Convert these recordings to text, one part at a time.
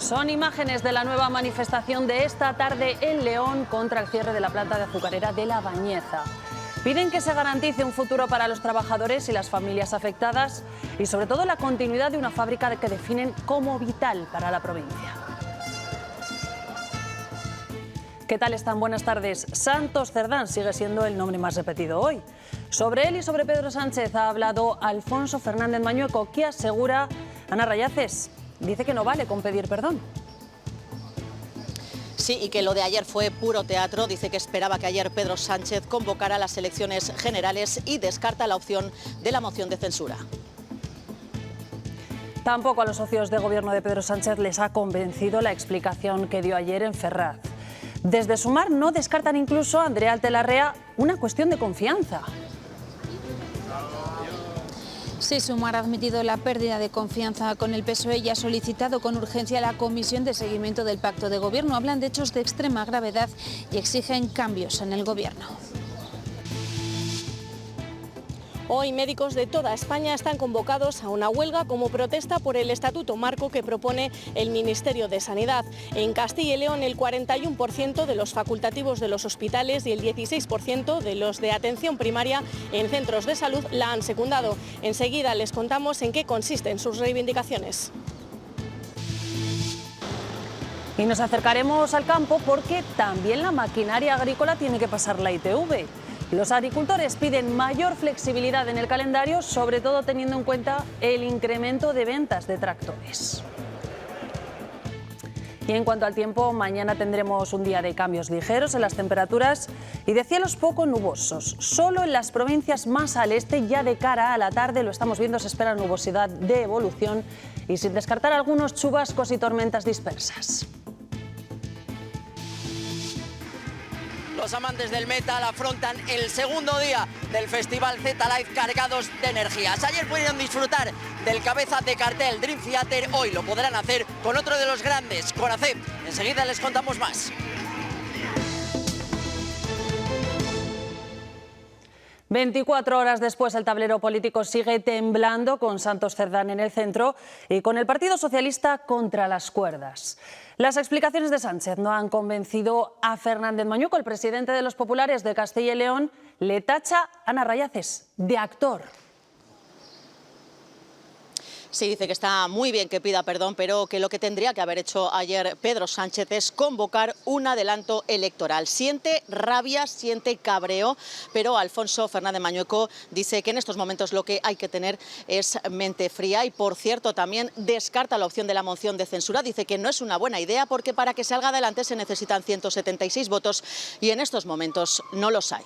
Son imágenes de la nueva manifestación de esta tarde en León contra el cierre de la planta de azucarera de La Bañeza. Piden que se garantice un futuro para los trabajadores y las familias afectadas y sobre todo la continuidad de una fábrica que definen como vital para la provincia. ¿Qué tal están? Buenas tardes. Santos Cerdán sigue siendo el nombre más repetido hoy. Sobre él y sobre Pedro Sánchez ha hablado Alfonso Fernández Mañueco, que asegura, Ana Rayaces, dice que no vale con pedir perdón. Sí, y que lo de ayer fue puro teatro. Dice que esperaba que ayer Pedro Sánchez convocara las elecciones generales y descarta la opción de la moción de censura. Tampoco a los socios de gobierno de Pedro Sánchez les ha convencido la explicación que dio ayer en Ferraz. Desde Sumar no descartan incluso a Andrea Altelarrea una cuestión de confianza. Sí, Sumar ha admitido la pérdida de confianza con el PSOE y ha solicitado con urgencia la comisión de seguimiento del pacto de gobierno. Hablan de hechos de extrema gravedad y exigen cambios en el gobierno. Hoy médicos de toda España están convocados a una huelga como protesta por el estatuto marco que propone el Ministerio de Sanidad. En Castilla y León el 41% de los facultativos de los hospitales y el 16% de los de atención primaria en centros de salud la han secundado. Enseguida les contamos en qué consisten sus reivindicaciones. Y nos acercaremos al campo porque también la maquinaria agrícola tiene que pasar la ITV. Los agricultores piden mayor flexibilidad en el calendario, sobre todo teniendo en cuenta el incremento de ventas de tractores. Y en cuanto al tiempo, mañana tendremos un día de cambios ligeros en las temperaturas y de cielos poco nubosos. Solo en las provincias más al este, ya de cara a la tarde, lo estamos viendo, se espera nubosidad de evolución y sin descartar algunos chubascos y tormentas dispersas. Los amantes del metal afrontan el segundo día del festival Z-Live cargados de energías. Ayer pudieron disfrutar del cabeza de cartel Dream Theater, hoy lo podrán hacer con otro de los grandes, con ACEP. Enseguida les contamos más. «24 horas después, el tablero político sigue temblando con Santos Cerdán en el centro y con el Partido Socialista contra las cuerdas. Las explicaciones de Sánchez no han convencido a Fernández Mañueco. El presidente de los populares de Castilla y León le tacha, Ana Rayaces, de actor. Sí, dice que está muy bien que pida perdón, pero que lo que tendría que haber hecho ayer Pedro Sánchez es convocar un adelanto electoral. Siente rabia, siente cabreo, pero Alfonso Fernández Mañueco dice que en estos momentos lo que hay que tener es mente fría y, por cierto, también descarta la opción de la moción de censura. Dice que no es una buena idea porque para que salga adelante se necesitan 176 votos y en estos momentos no los hay.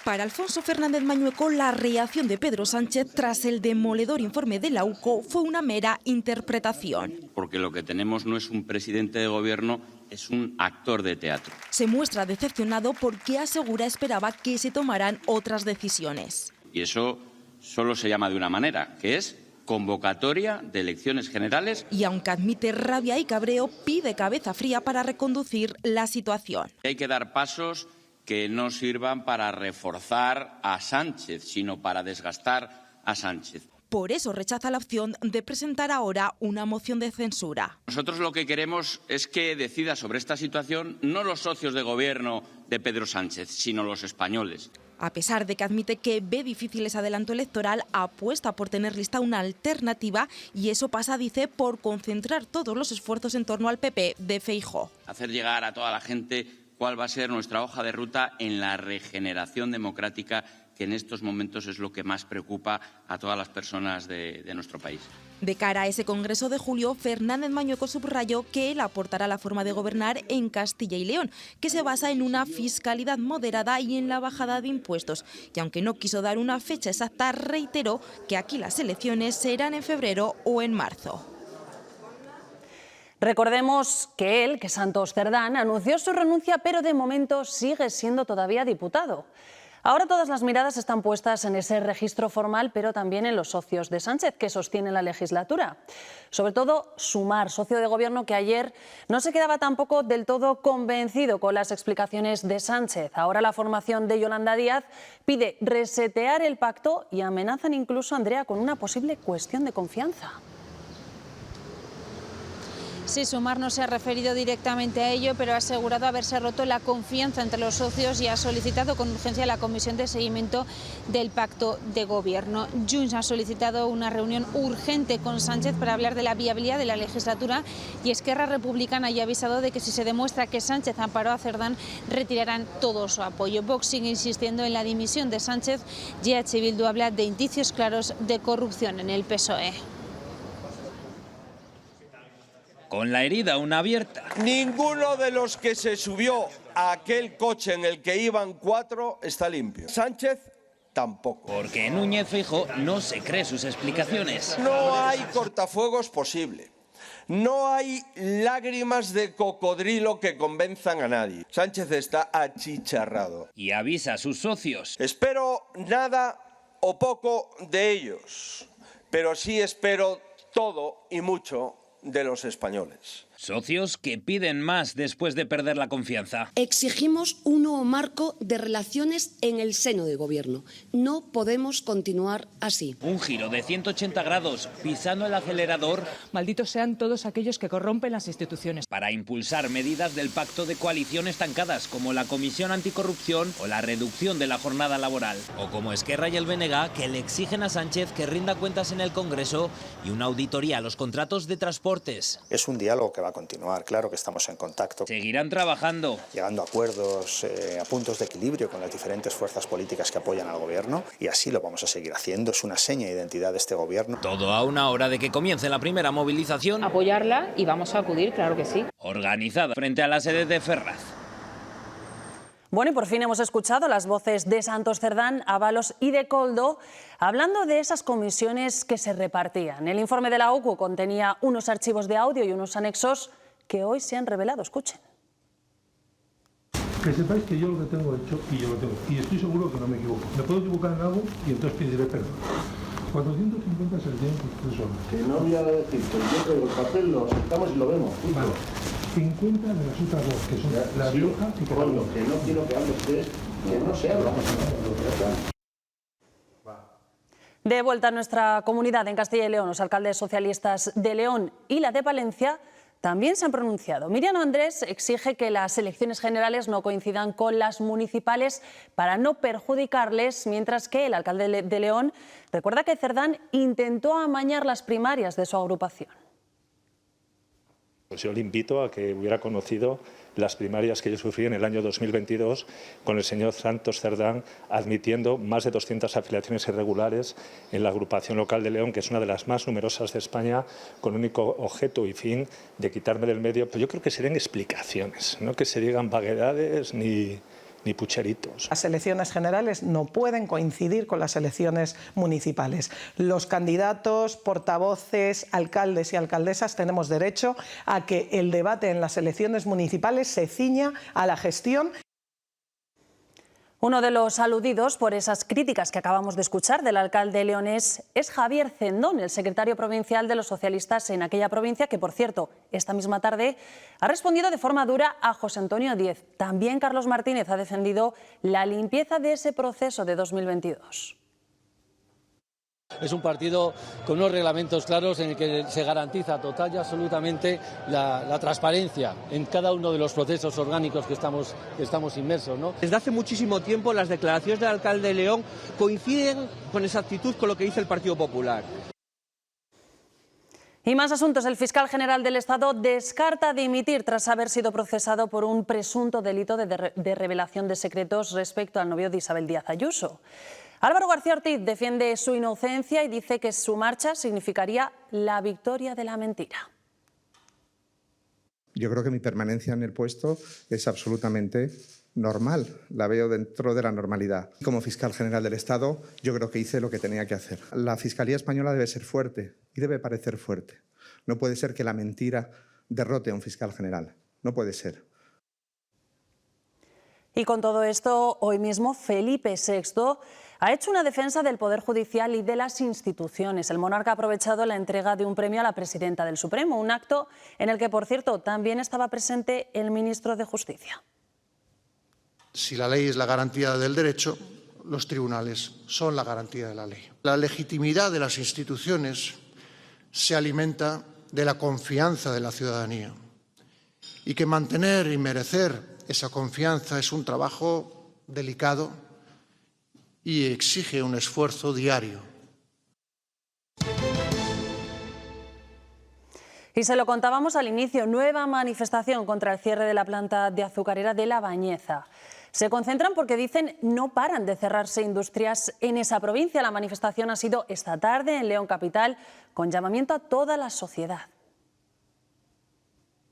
Para Alfonso Fernández Mañueco, la reacción de Pedro Sánchez tras el demoledor informe de la UCO fue una mera interpretación. Porque lo que tenemos no es un presidente de gobierno, es un actor de teatro. Se muestra decepcionado porque asegura esperaba que se tomaran otras decisiones. Y eso solo se llama de una manera, que es convocatoria de elecciones generales. Y aunque admite rabia y cabreo, pide cabeza fría para reconducir la situación. Hay que dar pasos que no sirvan para reforzar a Sánchez, sino para desgastar a Sánchez. Por eso rechaza la opción de presentar ahora una moción de censura. Nosotros lo que queremos es que decida sobre esta situación no los socios de gobierno de Pedro Sánchez, sino los españoles. A pesar de que admite que ve difícil ese adelanto electoral, apuesta por tener lista una alternativa y eso pasa, dice, por concentrar todos los esfuerzos en torno al PP de Feijóo. Hacer llegar a toda la gente cuál va a ser nuestra hoja de ruta en la regeneración democrática, que en estos momentos es lo que más preocupa a todas las personas de nuestro país. De cara a ese Congreso de julio, Fernández Mañueco subrayó que él aportará la forma de gobernar en Castilla y León, que se basa en una fiscalidad moderada y en la bajada de impuestos. Y aunque no quiso dar una fecha exacta, reiteró que aquí las elecciones serán en febrero o en marzo. Recordemos que Santos Cerdán, anunció su renuncia, pero de momento sigue siendo todavía diputado. Ahora todas las miradas están puestas en ese registro formal, pero también en los socios de Sánchez que sostienen la legislatura. Sobre todo Sumar, socio de gobierno que ayer no se quedaba tampoco del todo convencido con las explicaciones de Sánchez. Ahora la formación de Yolanda Díaz pide resetear el pacto y amenazan incluso a Andrea con una posible cuestión de confianza. Sí, Sumar no se ha referido directamente a ello, pero ha asegurado haberse roto la confianza entre los socios y ha solicitado con urgencia la comisión de seguimiento del pacto de gobierno. Junts ha solicitado una reunión urgente con Sánchez para hablar de la viabilidad de la legislatura y Esquerra Republicana ya ha avisado de que si se demuestra que Sánchez amparó a Cerdán, retirarán todo su apoyo. Vox sigue insistiendo en la dimisión de Sánchez y EH Bildu habla de indicios claros de corrupción en el PSOE. Con la herida aún abierta. Ninguno de los que se subió a aquel coche en el que iban 4 está limpio. Sánchez tampoco. Porque Núñez Feijóo no se cree sus explicaciones. No hay cortafuegos posible. No hay lágrimas de cocodrilo que convenzan a nadie. Sánchez está achicharrado. Y avisa a sus socios. Espero nada o poco de ellos, pero sí espero todo y mucho de los españoles. Socios que piden más después de perder la confianza. Exigimos un nuevo marco de relaciones en el seno del Gobierno. No podemos continuar así. Un giro de 180 grados, pisando el acelerador. Malditos sean todos aquellos que corrompen las instituciones. Para impulsar medidas del pacto de coalición estancadas, como la Comisión Anticorrupción o la reducción de la jornada laboral. O como Esquerra y el BNG, que le exigen a Sánchez que rinda cuentas en el Congreso y una auditoría a los contratos de transportes. Es un diálogo que va a continuar, claro que estamos en contacto. Seguirán trabajando. Llegando a acuerdos, a puntos de equilibrio con las diferentes fuerzas políticas que apoyan al Gobierno y así lo vamos a seguir haciendo. Es una seña de identidad de este Gobierno. Todo a una hora de que comience la primera movilización. Apoyarla y vamos a acudir, claro que sí. Organizada frente a la sede de Ferraz. Bueno, y por fin hemos escuchado las voces de Santos Cerdán, Ábalos y de Koldo hablando de esas comisiones que se repartían. El informe de la OCU contenía unos archivos de audio y unos anexos que hoy se han revelado. Escuchen. Que sepáis que yo lo que tengo hecho, y yo lo tengo, y estoy seguro que no me equivoco. Me puedo equivocar en algo y entonces pediré perdón. 450 selecciones por persona. Que no voy a decir, que yo traigo el papel, lo sentamos y lo vemos. Vale. 50 de las otras dos, que son La Rioja y Cataluña. Que no quiero que hable usted, que no se habla. De vuelta a nuestra comunidad en Castilla y León, los alcaldes socialistas de León y la de Palencia también se han pronunciado. Miriam Andrés exige que las elecciones generales no coincidan con las municipales para no perjudicarles, mientras que el alcalde de León recuerda que Cerdán intentó amañar las primarias de su agrupación. Pues yo le invito a que hubiera conocido las primarias que yo sufrí en el año 2022 con el señor Santos Cerdán admitiendo más de 200 afiliaciones irregulares en la agrupación local de León, que es una de las más numerosas de España, con único objeto y fin de quitarme del medio. Pero yo creo que serían explicaciones, no que se digan vaguedades ni pucheritos. Las elecciones generales no pueden coincidir con las elecciones municipales. Los candidatos, portavoces, alcaldes y alcaldesas tenemos derecho a que el debate en las elecciones municipales se ciña a la gestión. Uno de los aludidos por esas críticas que acabamos de escuchar del alcalde leonés es Javier Cendón, el secretario provincial de los socialistas en aquella provincia, que, por cierto, esta misma tarde ha respondido de forma dura a José Antonio Díez. También Carlos Martínez ha defendido la limpieza de ese proceso de 2022. Es un partido con unos reglamentos claros en el que se garantiza total y absolutamente la transparencia en cada uno de los procesos orgánicos que estamos inmersos, ¿no? Desde hace muchísimo tiempo las declaraciones del alcalde de León coinciden con exactitud con lo que dice el Partido Popular. Y más asuntos. El fiscal general del Estado descarta dimitir tras haber sido procesado por un presunto delito de revelación de secretos respecto al novio de Isabel Díaz Ayuso. Álvaro García Ortiz defiende su inocencia y dice que su marcha significaría la victoria de la mentira. Yo creo que mi permanencia en el puesto es absolutamente normal, la veo dentro de la normalidad. Como fiscal general del Estado, yo creo que hice lo que tenía que hacer. La Fiscalía Española debe ser fuerte y debe parecer fuerte. No puede ser que la mentira derrote a un fiscal general. No puede ser. Y con todo esto, hoy mismo Felipe VI ha hecho una defensa del Poder Judicial y de las instituciones. El monarca ha aprovechado la entrega de un premio a la presidenta del Supremo, un acto en el que, por cierto, también estaba presente el ministro de Justicia. Si la ley es la garantía del derecho, los tribunales son la garantía de la ley. La legitimidad de las instituciones se alimenta de la confianza de la ciudadanía y que mantener y merecer esa confianza es un trabajo delicado y exige un esfuerzo diario. Y se lo contábamos al inicio, nueva manifestación contra el cierre de la planta de azucarera de La Bañeza. Se concentran porque dicen no paran de cerrarse industrias en esa provincia. La manifestación ha sido esta tarde en León Capital, con llamamiento a toda la sociedad.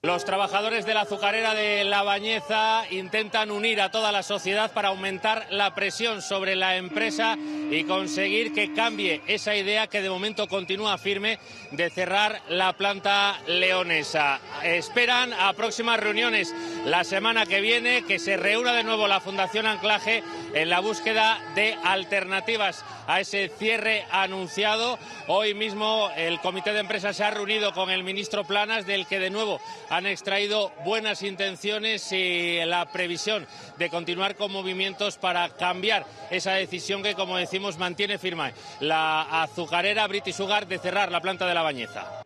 Los trabajadores de la azucarera de La Bañeza intentan unir a toda la sociedad para aumentar la presión sobre la empresa y conseguir que cambie esa idea que de momento continúa firme de cerrar la planta leonesa. Esperan a próximas reuniones la semana que viene, que se reúna de nuevo la Fundación Anclaje en la búsqueda de alternativas a ese cierre anunciado. Hoy mismo el comité de empresa se ha reunido con el ministro Planas, del que de nuevo han extraído buenas intenciones y la previsión de continuar con movimientos para cambiar esa decisión que, como decimos, mantiene firme la azucarera British Sugar de cerrar la planta de La Bañeza.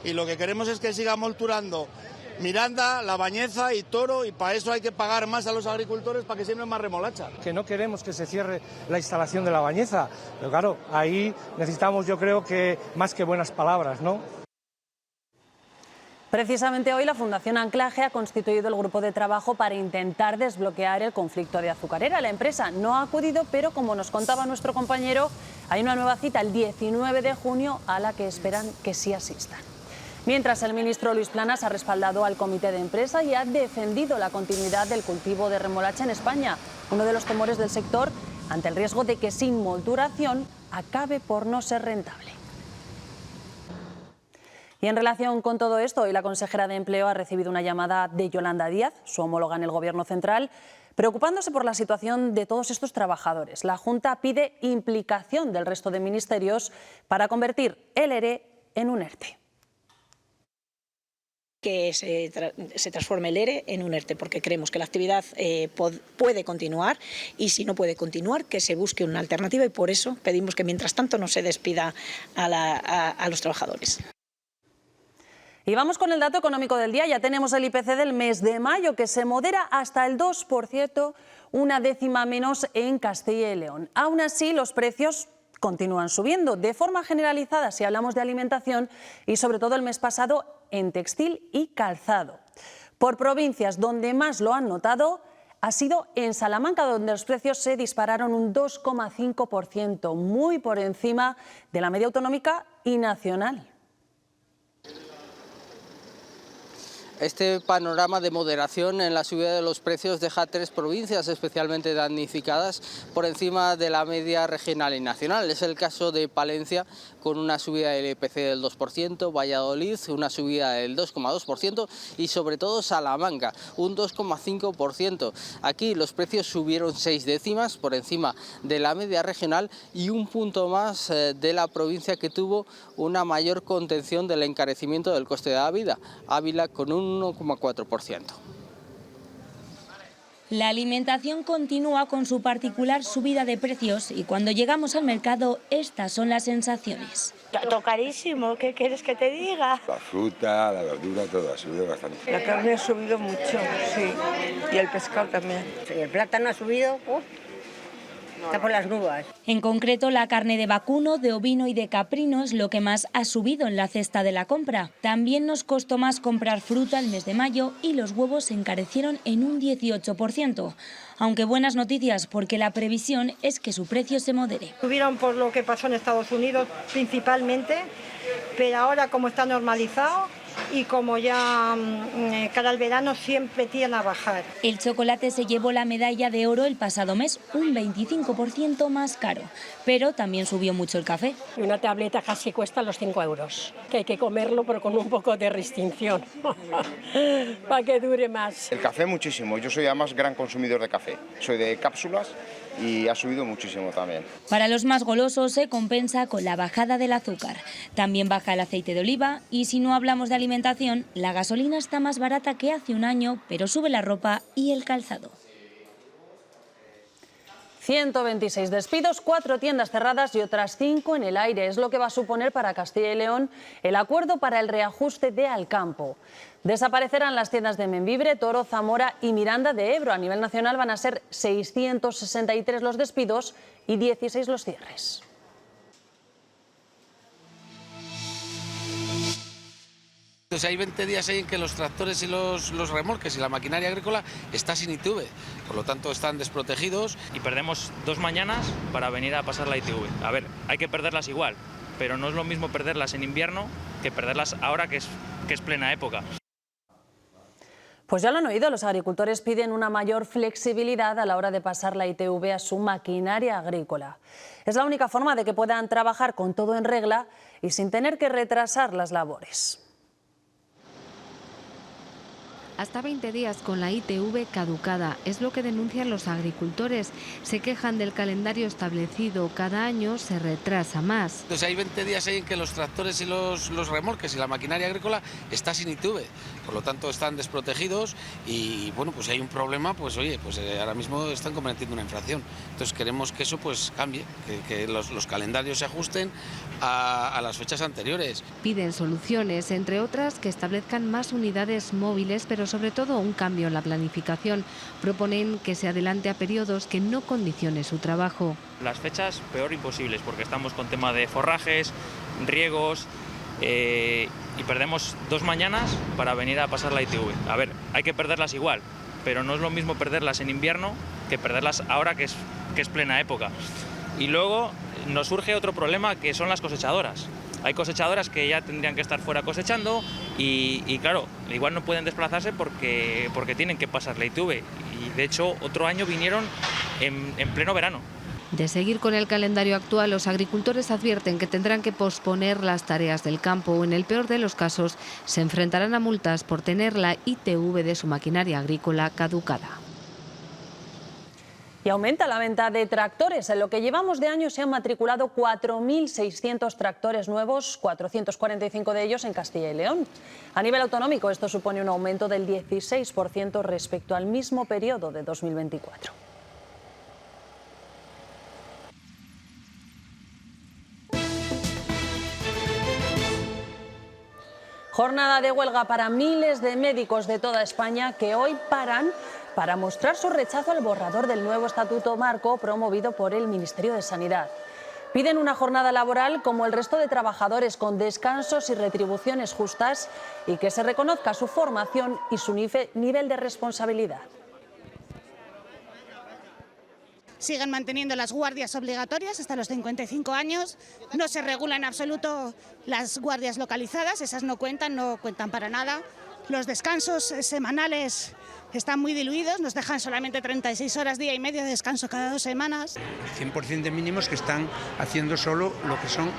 Y lo que queremos es que siga molturando Miranda, La Bañeza y Toro, y para eso hay que pagar más a los agricultores para que siembren más remolacha. Que no queremos que se cierre la instalación de La Bañeza, pero claro, ahí necesitamos, yo creo que más que buenas palabras, ¿no? Precisamente hoy la Fundación Anclaje ha constituido el grupo de trabajo para intentar desbloquear el conflicto de azucarera. La empresa no ha acudido, pero como nos contaba nuestro compañero, hay una nueva cita el 19 de junio a la que esperan que sí asistan. Mientras, el ministro Luis Planas ha respaldado al comité de empresa y ha defendido la continuidad del cultivo de remolacha en España, uno de los temores del sector ante el riesgo de que sin molduración acabe por no ser rentable. Y en relación con todo esto, hoy la consejera de Empleo ha recibido una llamada de Yolanda Díaz, su homóloga en el Gobierno central, preocupándose por la situación de todos estos trabajadores. La Junta pide implicación del resto de ministerios para convertir el ERE en un ERTE. Que se transforme el ERE en un ERTE, porque creemos que la actividad puede continuar, y si no puede continuar, que se busque una alternativa, y por eso pedimos que mientras tanto no se despida a los trabajadores. Y vamos con el dato económico del día. Ya tenemos el IPC del mes de mayo, que se modera hasta el 2%, una décima menos en Castilla y León. Aún así, los precios continúan subiendo de forma generalizada si hablamos de alimentación, y sobre todo el mes pasado en textil y calzado. Por provincias, donde más lo han notado ha sido en Salamanca, donde los precios se dispararon un 2,5%, muy por encima de la media autonómica y nacional. Este panorama de moderación en la subida de los precios deja 3 provincias especialmente damnificadas por encima de la media regional y nacional. Es el caso de Palencia, con una subida del IPC del 2%, Valladolid una subida del 2,2% y sobre todo Salamanca un 2,5%. Aquí los precios subieron 6 décimas por encima de la media regional y un punto más de la provincia que tuvo una mayor contención del encarecimiento del coste de la vida, Ávila con un 1,4%. La alimentación continúa con su particular subida de precios y cuando llegamos al mercado estas son las sensaciones. Todo carísimo, ¿qué quieres que te diga? La fruta, la verdura, todo ha subido bastante. La carne ha subido mucho, sí, y el pescado también. Sí, el plátano ha subido, está por las nubes. En concreto, la carne de vacuno, de ovino y de caprino es lo que más ha subido en la cesta de la compra. También nos costó más comprar fruta el mes de mayo y los huevos se encarecieron en un 18%. Aunque buenas noticias, porque la previsión es que su precio se modere. Subieron por lo que pasó en Estados Unidos principalmente, pero ahora como está normalizado y como ya cara al verano siempre tiende a bajar. El chocolate se llevó la medalla de oro el pasado mes, un 25% más caro, pero también subió mucho el café. Una tableta casi cuesta los 5 euros, que hay que comerlo pero con un poco de restricción, para que dure más. El café muchísimo, yo soy además gran consumidor de café, soy de cápsulas y ha subido muchísimo también. Para los más golosos se compensa con la bajada del azúcar. También baja el aceite de oliva y si no hablamos de alimentación, la gasolina está más barata que hace un año, pero sube la ropa y el calzado. 126 despidos, 4 tiendas cerradas y otras 5 en el aire. Es lo que va a suponer para Castilla y León el acuerdo para el reajuste de Alcampo. Desaparecerán las tiendas de Membibre, Toro, Zamora y Miranda de Ebro. A nivel nacional van a ser 663 los despidos y 16 los cierres. Entonces hay 20 días ahí en que los tractores y los remolques y la maquinaria agrícola está sin ITV, por lo tanto están desprotegidos. Y perdemos 2 mañanas para venir a pasar la ITV. A ver, hay que perderlas igual, pero no es lo mismo perderlas en invierno que perderlas ahora que es plena época. Pues ya lo han oído, los agricultores piden una mayor flexibilidad a la hora de pasar la ITV a su maquinaria agrícola. Es la única forma de que puedan trabajar con todo en regla y sin tener que retrasar las labores. Hasta 20 días con la ITV caducada, es lo que denuncian los agricultores. Se quejan del calendario establecido, cada año se retrasa más. Entonces hay 20 días ahí en que los tractores y los remolques y la maquinaria agrícola está sin ITV, por lo tanto están desprotegidos y bueno, pues si hay un problema, pues oye, pues ahora mismo están cometiendo una infracción. Entonces queremos que eso pues cambie, que los calendarios se ajusten a las fechas anteriores. Piden soluciones, entre otras que establezcan más unidades móviles, pero sobre todo un cambio en la planificación. Proponen que se adelante a periodos que no condicione su trabajo. Las fechas peor imposibles, porque estamos con tema de forrajes, riegos y perdemos 2 mañanas para venir a pasar la ITV. A ver, hay que perderlas igual, pero no es lo mismo perderlas en invierno que perderlas ahora que es plena época. Y luego nos surge otro problema, que son las cosechadoras. Hay cosechadoras que ya tendrían que estar fuera cosechando y claro, igual no pueden desplazarse porque tienen que pasar la ITV. Y de hecho otro año vinieron en pleno verano. De seguir con el calendario actual, los agricultores advierten que tendrán que posponer las tareas del campo o, en el peor de los casos, se enfrentarán a multas por tener la ITV de su maquinaria agrícola caducada. Y aumenta la venta de tractores. En lo que llevamos de año se han matriculado 4.600 tractores nuevos, 445 de ellos en Castilla y León. A nivel autonómico, esto supone un aumento del 16% respecto al mismo periodo de 2024. Jornada de huelga para miles de médicos de toda España que hoy paran para mostrar su rechazo al borrador del nuevo Estatuto Marco promovido por el Ministerio de Sanidad. Piden una jornada laboral como el resto de trabajadores, con descansos y retribuciones justas, y que se reconozca su formación y su nivel de responsabilidad. Siguen manteniendo las guardias obligatorias hasta los 55 años. No se regula en absoluto las guardias localizadas, esas no cuentan para nada. Los descansos semanales están muy diluidos, nos dejan solamente 36 horas día y medio de descanso cada 2 semanas. 100% de mínimos que están haciendo solo lo que son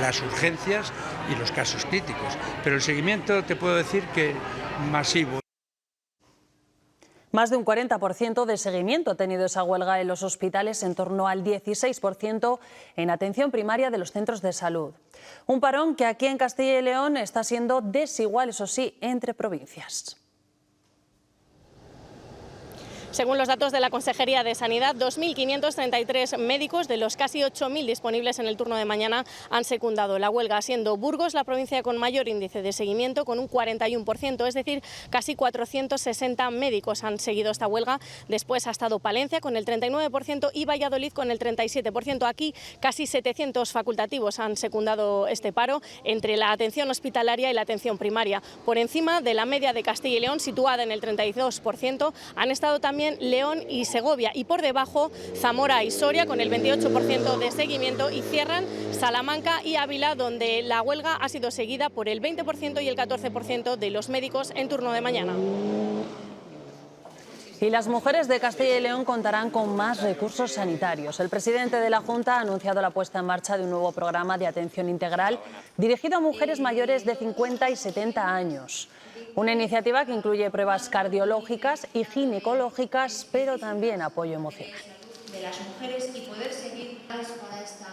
las urgencias y los casos críticos. Pero el seguimiento te puedo decir que masivo. Más de un 40% de seguimiento ha tenido esa huelga en los hospitales, en torno al 16% en atención primaria de los centros de salud. Un parón que aquí en Castilla y León está siendo desigual, eso sí, entre provincias. Según los datos de la Consejería de Sanidad, 2.533 médicos de los casi 8.000 disponibles en el turno de mañana han secundado la huelga, siendo Burgos la provincia con mayor índice de seguimiento, con un 41%, es decir, casi 460 médicos han seguido esta huelga. Después ha estado Palencia con el 39% y Valladolid con el 37%. Aquí casi 700 facultativos han secundado este paro entre la atención hospitalaria y la atención primaria. Por encima de la media de Castilla y León, situada en el 32%, han estado también León y Segovia, y por debajo Zamora y Soria con el 28% de seguimiento, y cierran Salamanca y Ávila, donde la huelga ha sido seguida por el 20% y el 14% de los médicos en turno de mañana. Y las mujeres de Castilla y León contarán con más recursos sanitarios. El presidente de la Junta ha anunciado la puesta en marcha de un nuevo programa de atención integral dirigido a mujeres mayores de 50 y 70 años. Una iniciativa que incluye pruebas cardiológicas y ginecológicas, pero también apoyo emocional. De las mujeres y poder seguir para esta...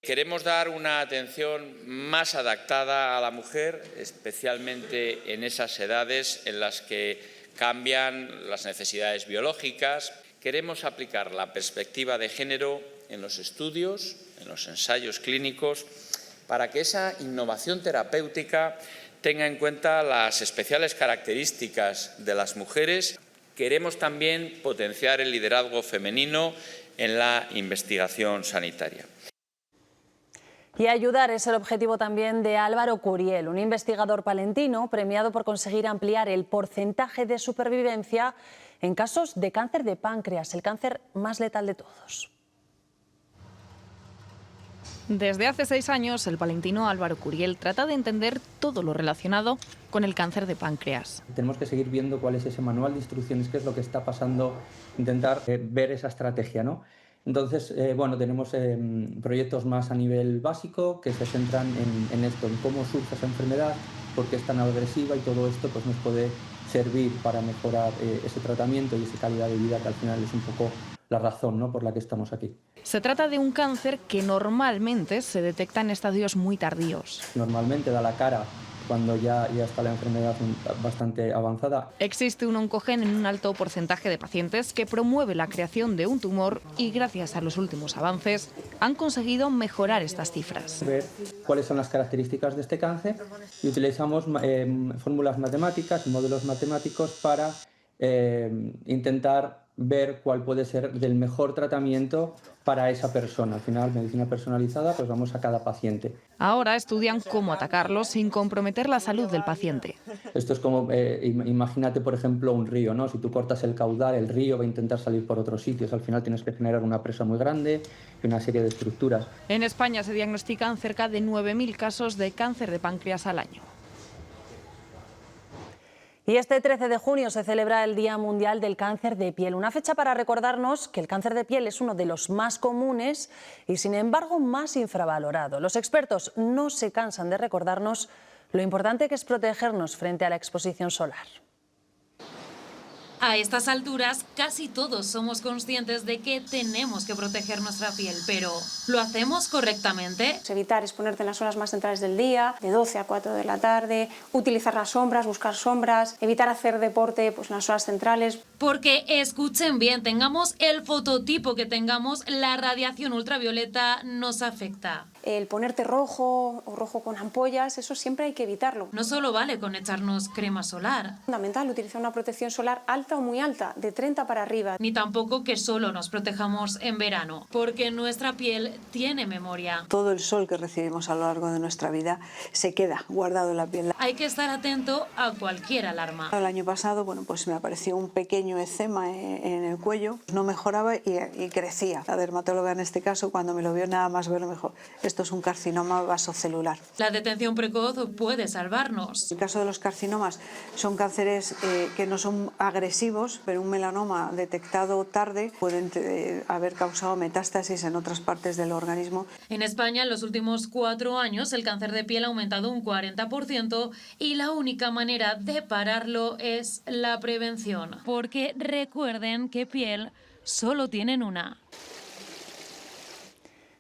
Queremos dar una atención más adaptada a la mujer, especialmente en esas edades en las que cambian las necesidades biológicas. queremos aplicar la perspectiva de género en los estudios, en los ensayos clínicos, para que esa innovación terapéutica tenga en cuenta las especiales características de las mujeres. Queremos también potenciar el liderazgo femenino en la investigación sanitaria. Y ayudar es el objetivo también de Álvaro Curiel, un investigador palentino premiado por conseguir ampliar el porcentaje de supervivencia en casos de cáncer de páncreas, el cáncer más letal de todos. Desde hace 6 años, el palentino Álvaro Curiel trata de entender todo lo relacionado con el cáncer de páncreas. Tenemos que seguir viendo cuál es ese manual de instrucciones, qué es lo que está pasando, intentar ver esa estrategia, ¿no? Entonces, bueno, tenemos proyectos más a nivel básico que se centran en esto, en cómo surge esa enfermedad, por qué es tan agresiva, y todo esto pues, nos puede servir para mejorar ese tratamiento y esa calidad de vida, que al final es un poco la razón, ¿no?, por la que estamos aquí. Se trata de un cáncer que normalmente se detecta en estadios muy tardíos. Normalmente da la cara cuando ya está la enfermedad bastante avanzada. Existe un oncogen en un alto porcentaje de pacientes que promueve la creación de un tumor y gracias a los últimos avances han conseguido mejorar estas cifras. Ver cuáles son las características de este cáncer y utilizamos fórmulas matemáticas y modelos matemáticos para intentar ver cuál puede ser el mejor tratamiento para esa persona. Al final, medicina personalizada, pues vamos a cada paciente. Ahora estudian cómo atacarlo sin comprometer la salud del paciente. Esto es como, imagínate, por ejemplo, un río, ¿no? Si tú cortas el caudal, el río va a intentar salir por otros sitios. Al final tienes que generar una presa muy grande y una serie de estructuras. En España se diagnostican cerca de 9.000 casos de cáncer de páncreas al año. Y este 13 de junio se celebra el Día Mundial del Cáncer de Piel, una fecha para recordarnos que el cáncer de piel es uno de los más comunes y, sin embargo, más infravalorado. Los expertos no se cansan de recordarnos lo importante que es protegernos frente a la exposición solar. A estas alturas, casi todos somos conscientes de que tenemos que proteger nuestra piel, pero ¿lo hacemos correctamente? Evitar exponerte en las horas más centrales del día, de 12 a 4 de la tarde, utilizar las sombras, buscar sombras, evitar hacer deporte pues, en las horas centrales. Porque, escuchen bien, tengamos el fototipo que tengamos, la radiación ultravioleta nos afecta. El ponerte rojo o rojo con ampollas, eso siempre hay que evitarlo. No solo vale con echarnos crema solar. Es fundamental utilizar una protección solar alta o muy alta, de 30 para arriba. Ni tampoco que solo nos protejamos en verano, porque nuestra piel tiene memoria. Todo el sol que recibimos a lo largo de nuestra vida se queda guardado en la piel. Hay que estar atento a cualquier alarma. El año pasado, bueno, pues me apareció un pequeño eczema en el cuello, no mejoraba y crecía. La dermatóloga en este caso, cuando me lo vio nada más verlo, me dijo: esto es un carcinoma vasocelular. La detección precoz puede salvarnos. En el caso de los carcinomas, son cánceres que no son agresivos, pero un melanoma detectado tarde pueden haber causado metástasis en otras partes del organismo. En España, en los últimos 4 años, el cáncer de piel ha aumentado un 40% y la única manera de pararlo es la prevención. Porque recuerden que piel solo tienen una.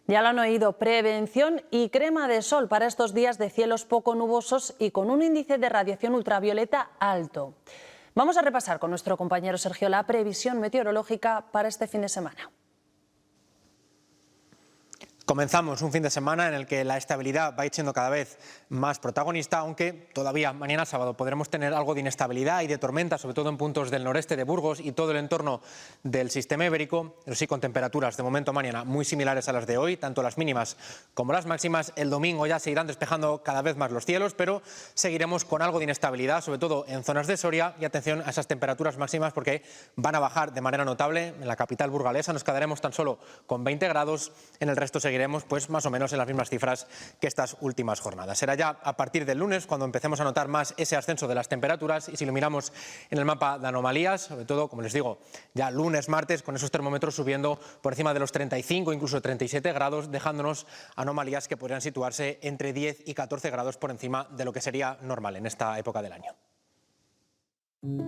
Ya lo han oído, prevención y crema de sol para estos días de cielos poco nubosos y con un índice de radiación ultravioleta alto. Vamos a repasar con nuestro compañero Sergio la previsión meteorológica para este fin de semana. Comenzamos un fin de semana en el que la estabilidad va a ir siendo cada vez más protagonista, aunque todavía mañana sábado podremos tener algo de inestabilidad y de tormenta, sobre todo en puntos del noreste de Burgos y todo el entorno del sistema ibérico, pero sí con temperaturas de momento mañana muy similares a las de hoy, tanto las mínimas como las máximas. El domingo ya se irán despejando cada vez más los cielos, pero seguiremos con algo de inestabilidad, sobre todo en zonas de Soria, y atención a esas temperaturas máximas porque van a bajar de manera notable. En la capital burgalesa nos quedaremos tan solo con 20 grados, en el resto seguiremos pues más o menos en las mismas cifras que estas últimas jornadas. Será ya a partir del lunes cuando empecemos a notar más ese ascenso de las temperaturas, y si lo miramos en el mapa de anomalías, sobre todo, como les digo, ya lunes, martes, con esos termómetros subiendo por encima de los 35, incluso 37 grados, dejándonos anomalías que podrían situarse entre 10 y 14 grados por encima de lo que sería normal en esta época del año.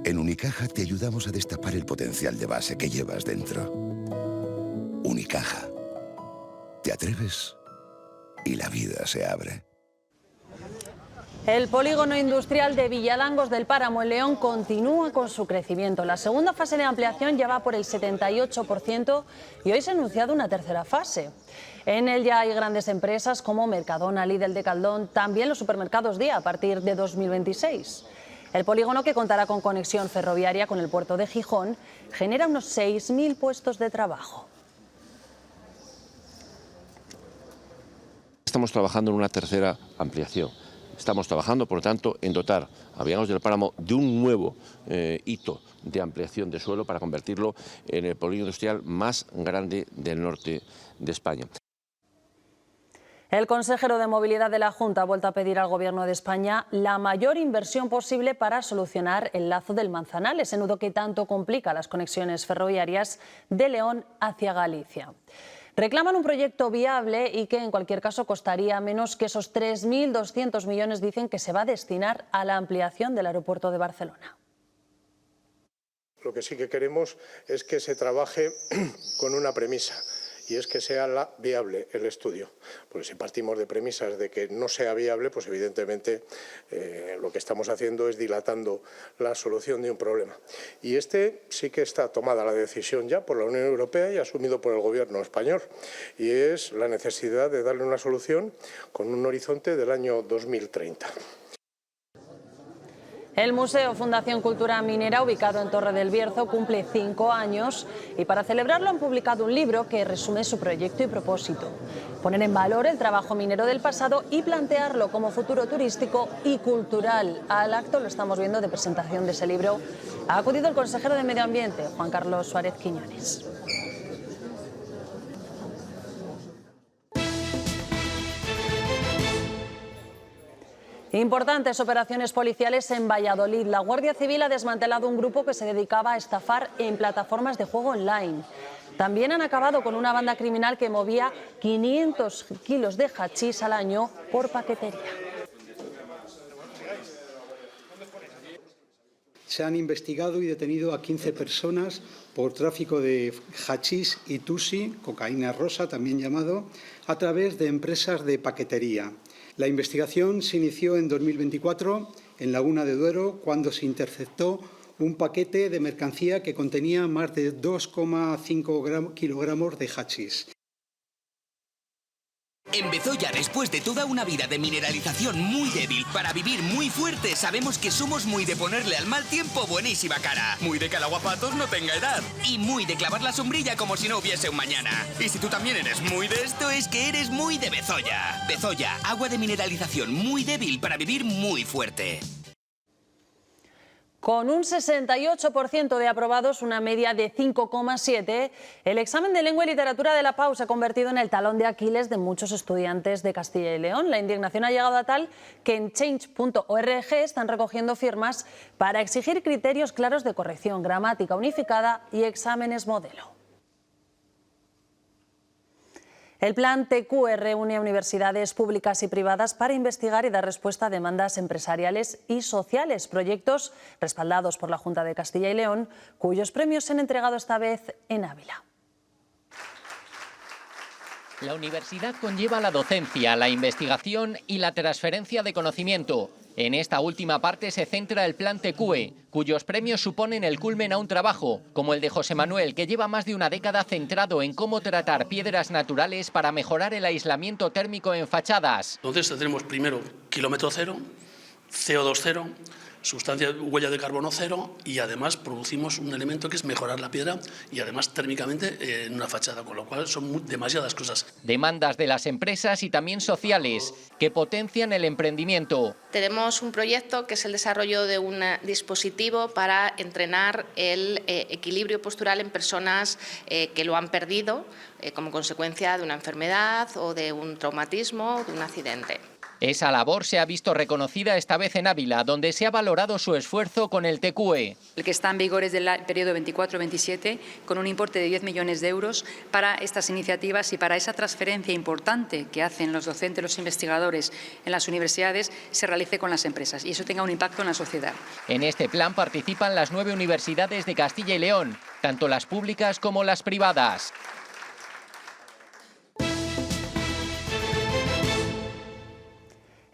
En Unicaja te ayudamos a destapar el potencial de base que llevas dentro. Unicaja. Te atreves y la vida se abre. El polígono industrial de Villalangos del Páramo en León continúa con su crecimiento. La segunda fase de ampliación ya va por el 78% y hoy se ha anunciado una tercera fase. En él ya hay grandes empresas como Mercadona, Lidl, Decathlon, también los supermercados Día a partir de 2026. El polígono, que contará con conexión ferroviaria con el puerto de Gijón, genera unos 6.000 puestos de trabajo. Estamos trabajando en una tercera ampliación. Estamos trabajando, por lo tanto, en dotar a Villalangos del Páramo de un nuevo hito de ampliación de suelo para convertirlo en el polígono industrial más grande del norte de España. El consejero de Movilidad de la Junta ha vuelto a pedir al Gobierno de España la mayor inversión posible para solucionar el lazo del Manzanal, ese nudo que tanto complica las conexiones ferroviarias de León hacia Galicia. Reclaman un proyecto viable y que en cualquier caso costaría menos que esos 3.200 millones, dicen, que se va a destinar a la ampliación del aeropuerto de Barcelona. Lo que sí que queremos es que se trabaje con una premisa, y es que sea viable el estudio. Porque si partimos de premisas de que no sea viable, pues evidentemente lo que estamos haciendo es dilatando la solución de un problema. Y este sí que está tomada la decisión ya por la Unión Europea y asumido por el Gobierno español. Y es la necesidad de darle una solución con un horizonte del año 2030. El Museo Fundación Cultura Minera, ubicado en Torre del Bierzo, cumple 5 años y para celebrarlo han publicado un libro que resume su proyecto y propósito. Poner en valor el trabajo minero del pasado y plantearlo como futuro turístico y cultural. Al acto, lo estamos viendo, de presentación de ese libro, ha acudido el consejero de Medio Ambiente, Juan Carlos Suárez Quiñones. Importantes operaciones policiales en Valladolid. La Guardia Civil ha desmantelado un grupo que se dedicaba a estafar en plataformas de juego online. También han acabado con una banda criminal que movía 500 kilos de hachís al año por paquetería. Se han investigado y detenido a 15 personas por tráfico de hachís y tusi, cocaína rosa también llamado, a través de empresas de paquetería. La investigación se inició en 2024 en Laguna de Duero, cuando se interceptó un paquete de mercancía que contenía más de 2,5 kilogramos de hachís. En Bezoya, después de toda una vida de mineralización muy débil para vivir muy fuerte, sabemos que somos muy de ponerle al mal tiempo buenísima cara, muy de que el aguapatos no tenga edad y muy de clavar la sombrilla como si no hubiese un mañana. Y si tú también eres muy de esto, es que eres muy de Bezoya. Bezoya, agua de mineralización muy débil para vivir muy fuerte. Con un 68% de aprobados, una media de 5,7, el examen de lengua y literatura de la PAU se ha convertido en el talón de Aquiles de muchos estudiantes de Castilla y León. La indignación ha llegado a tal que en change.org están recogiendo firmas para exigir criterios claros de corrección, gramática unificada y exámenes modelo. El plan TQ reúne a universidades públicas y privadas para investigar y dar respuesta a demandas empresariales y sociales, proyectos respaldados por la Junta de Castilla y León, cuyos premios se han entregado esta vez en Ávila. La universidad conlleva la docencia, la investigación y la transferencia de conocimiento. En esta última parte se centra el plan TQE, cuyos premios suponen el culmen a un trabajo, como el de José Manuel, que lleva más de una década centrado en cómo tratar piedras naturales para mejorar el aislamiento térmico en fachadas. Entonces tendremos primero kilómetro cero, CO2 cero, huella de carbono cero, y además producimos un elemento que es mejorar la piedra y además térmicamente en una fachada, con lo cual son demasiadas cosas. Demandas de las empresas y también sociales que potencian el emprendimiento. Tenemos un proyecto que es el desarrollo de un dispositivo para entrenar el equilibrio postural en personas que lo han perdido como consecuencia de una enfermedad o de un traumatismo o de un accidente. Esa labor se ha visto reconocida esta vez en Ávila, donde se ha valorado su esfuerzo con el TQE. El que está en vigor es del periodo 24-27, con un importe de 10 millones de euros para estas iniciativas y para esa transferencia importante que hacen los docentes, los investigadores en las universidades, se realice con las empresas y eso tenga un impacto en la sociedad. En este plan participan las 9 universidades de Castilla y León, tanto las públicas como las privadas.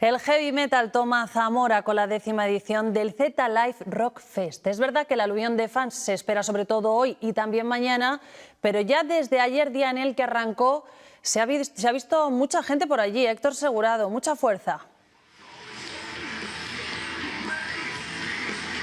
El heavy metal toma Zamora con la 10ª edición del Z Live Rock Fest. Es verdad que el aluvión de fans se espera sobre todo hoy y también mañana, pero ya desde ayer, día en el que arrancó, se ha visto mucha gente por allí. Héctor Segurado, mucha fuerza.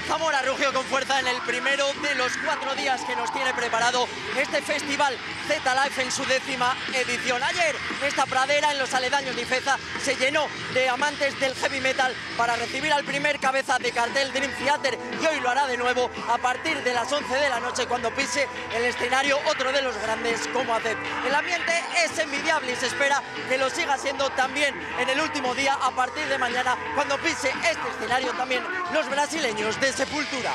Zamora rugió con fuerza en el primero de los 4 días que nos tiene preparado este festival Z Live en su 10ª edición. Ayer esta pradera en los aledaños de Ifeza se llenó de amantes del heavy metal para recibir al primer cabeza de cartel Dream Theater, y hoy lo hará de nuevo a partir de las 11 de la noche cuando pise el escenario otro de los grandes como Acep. El ambiente es envidiable y se espera que lo siga siendo también en el último día a partir de mañana cuando pise este escenario también los brasileños de Sepultura.